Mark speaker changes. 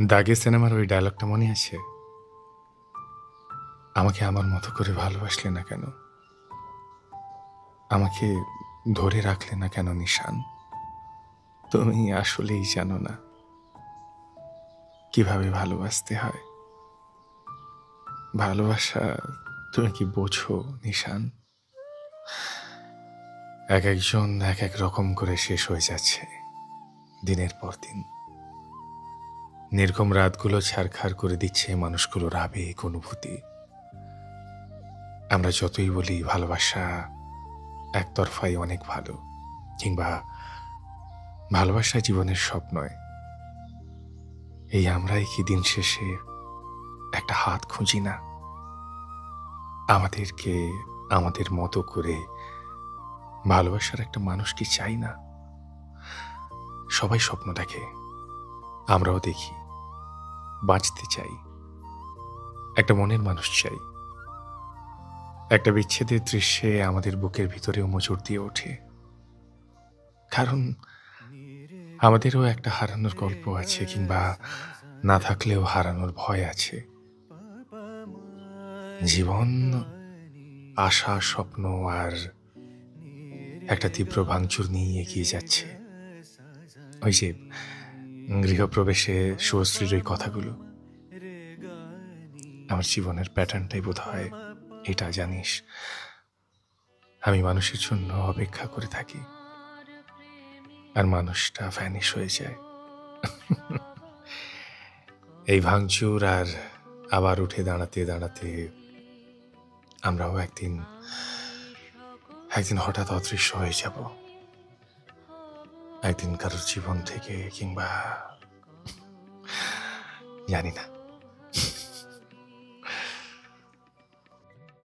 Speaker 1: দাগে সিনেমার ওই ডায়লগটা মনে আছে? আমাকে আমার মতো করে ভালোবাসলে না কেন? আমাকে ধরে রাখলে না কেন নিশান? তুমি আসলেই জানো না কিভাবে ভালোবাসতে হয়। ভালোবাসা তুমি কি বোঝো নিশান? এক একজন এক এক রকম করে শেষ হয়ে যাচ্ছে দিনের পর দিন। নির্গম রাতগুলো ছারখার করে দিচ্ছে মানুষগুলোর আবেগ অনুভূতি। আমরা যতই বলি ভালোবাসা একতরফাই অনেক ভালো, কিংবা ভালোবাসা জীবনের সব নয়, এই আমরাই কি দিন শেষে একটা হাত খুঁজি না? আমাদেরকে আমাদের মতো করে ভালোবাসার একটা মানুষ কি চাই না? সবাই স্বপ্ন দেখে, আমরাও দেখি। বাঁচতে চাই, একটা মনের মানুষ চাই। একটা বিচ্ছেদের দৃশ্যে আমাদের বুকের ভিতরেও মোচড় দিয়ে ওঠে, কারণ আমাদেরও একটা হারানোর গল্প আছে, কিংবা না থাকলেও হারানোর ভয় আছে। জীবন আশা, স্বপ্ন আর একটা তীব্র ভাঙচুর নিয়ে এগিয়ে যাচ্ছে। ওই যে গৃহপ্রবেশে শুভশ্রীর ওই কথাগুলো, আমার জীবনের প্যাটার্নটাই বোধ হয় এটা, জানিস? আমি মানুষের জন্য অপেক্ষা করে থাকি, আর মানুষটা ভ্যানিশ হয়ে যায়। এই ভাঙচুর আর আবার উঠে দাঁড়াতে দাঁড়াতে আমরাও একদিন হঠাৎ অদৃশ্য হয়ে যাব। একদিন কারোর জীবন থেকে, কিংবা জানি না।